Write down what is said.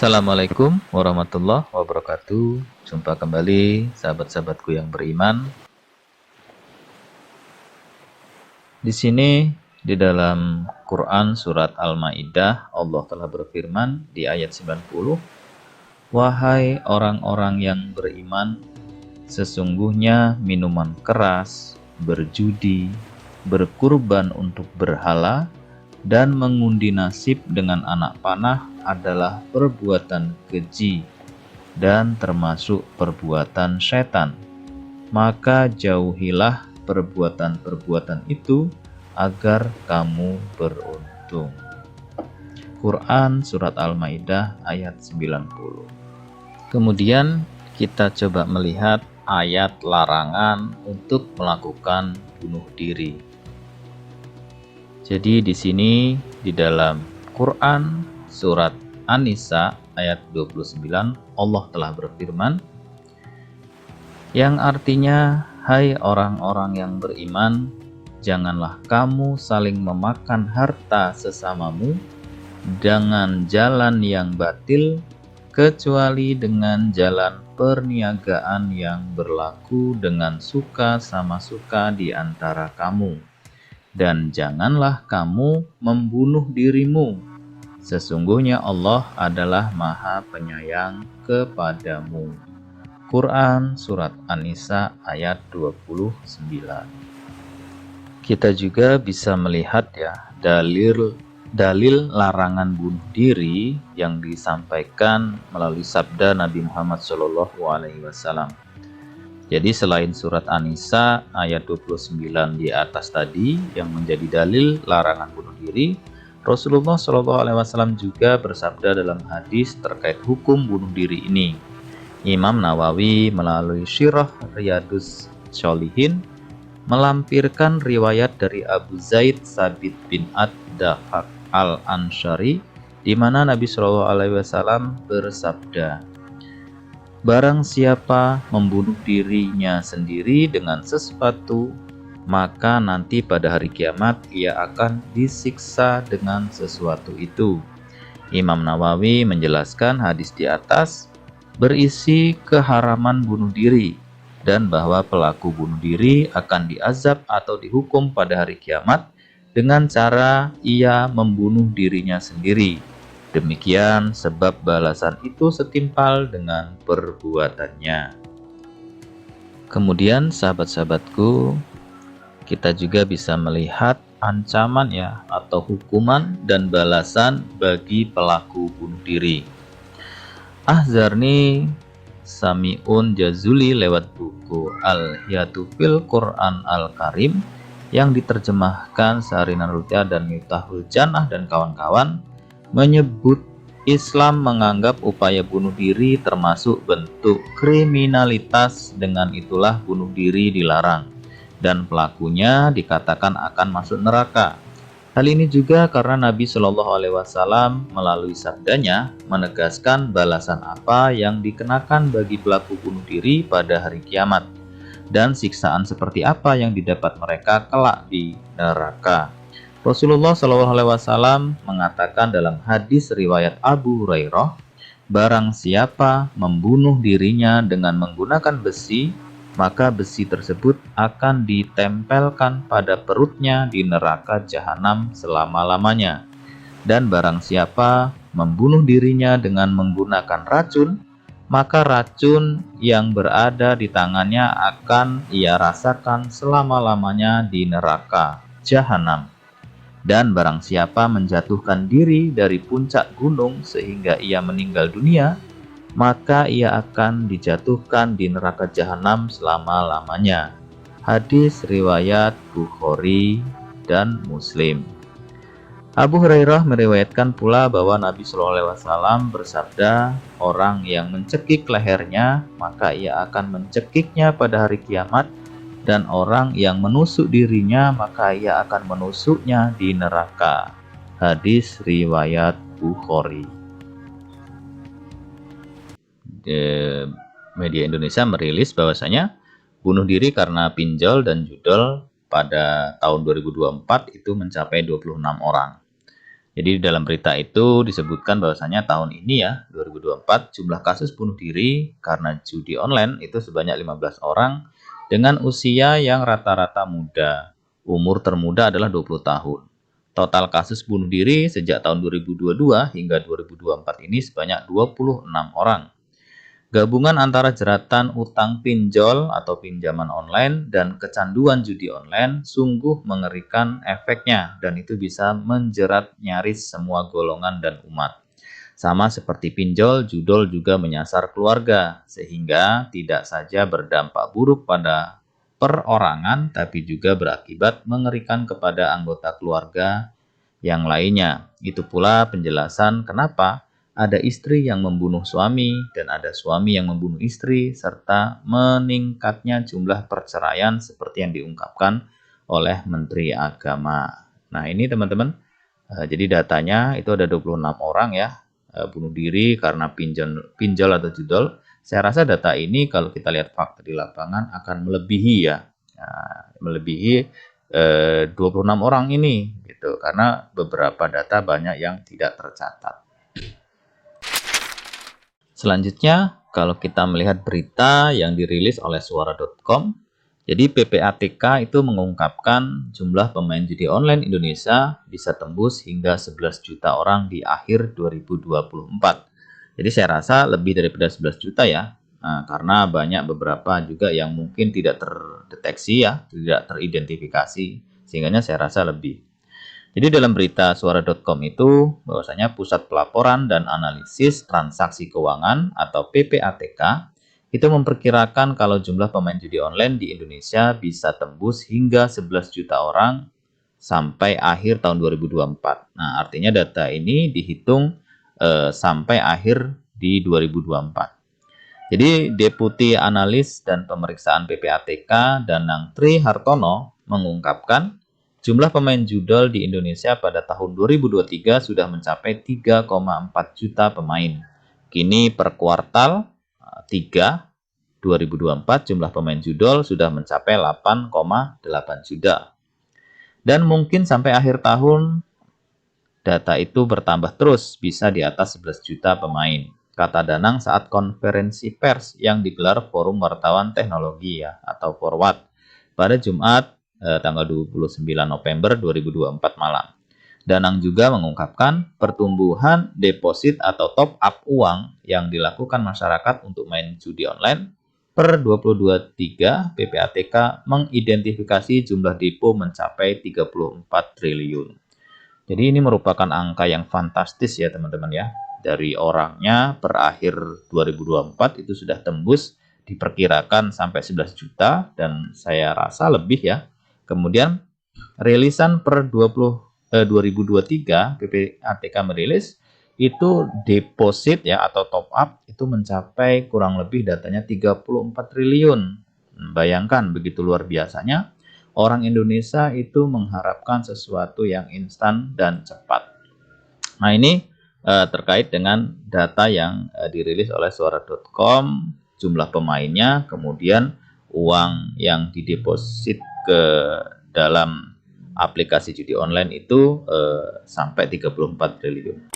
Assalamualaikum warahmatullahi wabarakatuh. Jumpa kembali sahabat-sahabatku yang beriman. Di sini di dalam Quran surat Al-Maidah, Allah telah berfirman di ayat 90, "Wahai orang-orang yang beriman, sesungguhnya minuman keras, berjudi, berkurban untuk berhala, dan mengundi nasib dengan anak panah adalah perbuatan keji dan termasuk perbuatan setan. Maka jauhilah perbuatan-perbuatan itu agar kamu beruntung." Quran Surat Al-Maidah ayat 90. Kemudian kita coba melihat ayat larangan untuk melakukan bunuh diri. Jadi di sini di dalam Quran surat An-Nisa ayat 29 Allah telah berfirman yang artinya, "Hai orang-orang yang beriman, janganlah kamu saling memakan harta sesamamu dengan jalan yang batil kecuali dengan jalan perniagaan yang berlaku dengan suka sama suka di antara kamu. Dan janganlah kamu membunuh dirimu. Sesungguhnya Allah adalah Maha Penyayang kepadamu." Quran Surat An-Nisa ayat 29. Kita juga bisa melihat dalil larangan bunuh diri yang disampaikan melalui sabda Nabi Muhammad SAW. Jadi selain surat An-Nisa ayat 29 di atas tadi yang menjadi dalil larangan bunuh diri, Rasulullah SAW juga bersabda dalam hadis terkait hukum bunuh diri ini. Imam Nawawi melalui Syirah Riyadus Sholihin melampirkan riwayat dari Abu Zaid Sabit bin Ad-Dahak Al-Ansyari di mana Nabi SAW bersabda, "Barang siapa membunuh dirinya sendiri dengan sesuatu, maka nanti pada hari kiamat ia akan disiksa dengan sesuatu itu." Imam Nawawi menjelaskan hadis di atas berisi keharaman bunuh diri dan bahwa pelaku bunuh diri akan diazab atau dihukum pada hari kiamat dengan cara ia membunuh dirinya sendiri. Demikian sebab balasan itu setimpal dengan perbuatannya. Kemudian sahabat-sahabatku, kita juga bisa melihat ancaman atau hukuman dan balasan bagi pelaku bunuh diri. Ahzarni Sami'un Jazuli lewat buku Al-Hiyatu fil Quran Al-Karim yang diterjemahkan Sahrina Nurtia dan Miftahul Jannah dan kawan-kawan menyebut Islam menganggap upaya bunuh diri termasuk bentuk kriminalitas, dengan itulah bunuh diri dilarang dan pelakunya dikatakan akan masuk neraka. Hal ini juga karena Nabi SAW melalui sabdanya menegaskan balasan apa yang dikenakan bagi pelaku bunuh diri pada hari kiamat dan siksaan seperti apa yang didapat mereka kelak di neraka. Rasulullah SAW mengatakan dalam hadis riwayat Abu Hurairah, "Barang siapa membunuh dirinya dengan menggunakan besi, maka besi tersebut akan ditempelkan pada perutnya di neraka jahanam selama-lamanya. Dan barang siapa membunuh dirinya dengan menggunakan racun, maka racun yang berada di tangannya akan ia rasakan selama-lamanya di neraka jahanam. Dan barang siapa menjatuhkan diri dari puncak gunung sehingga ia meninggal dunia, maka ia akan dijatuhkan di neraka jahanam selama-lamanya." Hadis riwayat Bukhari dan Muslim. Abu Hurairah meriwayatkan pula bahwa Nabi SAW bersabda, "Orang yang mencekik lehernya, maka ia akan mencekiknya pada hari kiamat, dan orang yang menusuk dirinya, maka ia akan menusuknya di neraka." Hadis riwayat Bukhari. Media Indonesia merilis bahwasanya bunuh diri karena pinjol dan judol pada tahun 2024 itu mencapai 26 orang. Jadi di dalam berita itu disebutkan bahwasanya tahun ini ya, 2024, jumlah kasus bunuh diri karena judi online itu sebanyak 15 orang dengan usia yang rata-rata muda. Umur termuda adalah 20 tahun. Total kasus bunuh diri sejak tahun 2022 hingga 2024 ini sebanyak 26 orang. Gabungan antara jeratan utang pinjol atau pinjaman online dan kecanduan judi online sungguh mengerikan efeknya, dan itu bisa menjerat nyaris semua golongan dan umat. Sama seperti pinjol, judol juga menyasar keluarga, sehingga tidak saja berdampak buruk pada perorangan, tapi juga berakibat mengerikan kepada anggota keluarga yang lainnya. Itu pula penjelasan kenapa ada istri yang membunuh suami dan ada suami yang membunuh istri, serta meningkatnya jumlah perceraian seperti yang diungkapkan oleh Menteri Agama. Nah, ini teman-teman, jadi datanya itu ada 26 orang ya, bunuh diri karena pinjol atau judol. Saya rasa data ini kalau kita lihat fakta di lapangan akan melebihi ya, melebihi 26 orang ini gitu, karena beberapa data banyak yang tidak tercatat. Selanjutnya, kalau kita melihat berita yang dirilis oleh suara.com, jadi PPATK itu mengungkapkan jumlah pemain judi online Indonesia bisa tembus hingga 11 juta orang di akhir 2024. Jadi saya rasa lebih daripada 11 juta ya, karena banyak beberapa juga yang mungkin tidak terdeteksi ya, tidak teridentifikasi, sehingga saya rasa lebih. Jadi dalam berita suara.com itu bahwasanya Pusat Pelaporan dan Analisis Transaksi Keuangan atau PPATK itu memperkirakan kalau jumlah pemain judi online di Indonesia bisa tembus hingga 11 juta orang sampai akhir tahun 2024. Nah, artinya data ini dihitung sampai akhir di 2024. Jadi Deputi Analis dan Pemeriksaan PPATK Danang Tri Hartono mengungkapkan jumlah pemain judol di Indonesia pada tahun 2023 sudah mencapai 3,4 juta pemain. Kini per kuartal 3 2024 jumlah pemain judol sudah mencapai 8,8 juta. Dan mungkin sampai akhir tahun data itu bertambah terus, bisa di atas 11 juta pemain, kata Danang saat konferensi pers yang digelar Forum Wartawan Teknologi ya, atau Forward pada Jumat tanggal 29 November 2024 malam. Danang juga mengungkapkan pertumbuhan deposit atau top up uang yang dilakukan masyarakat untuk main judi online. Per 2023, PPATK mengidentifikasi jumlah depo mencapai 34 triliun. Jadi ini merupakan angka yang fantastis ya teman-teman ya. Dari orangnya per akhir 2024 itu sudah tembus, diperkirakan sampai 11 juta dan saya rasa lebih ya. Kemudian rilisan per 2023 PPATK merilis itu deposit ya atau top up itu mencapai kurang lebih datanya 34 triliun. Bayangkan begitu luar biasanya orang Indonesia itu mengharapkan sesuatu yang instan dan cepat. Nah, ini terkait dengan data yang dirilis oleh suara.com, jumlah pemainnya, kemudian uang yang dideposit ke dalam aplikasi judi online itu sampai 34 triliun.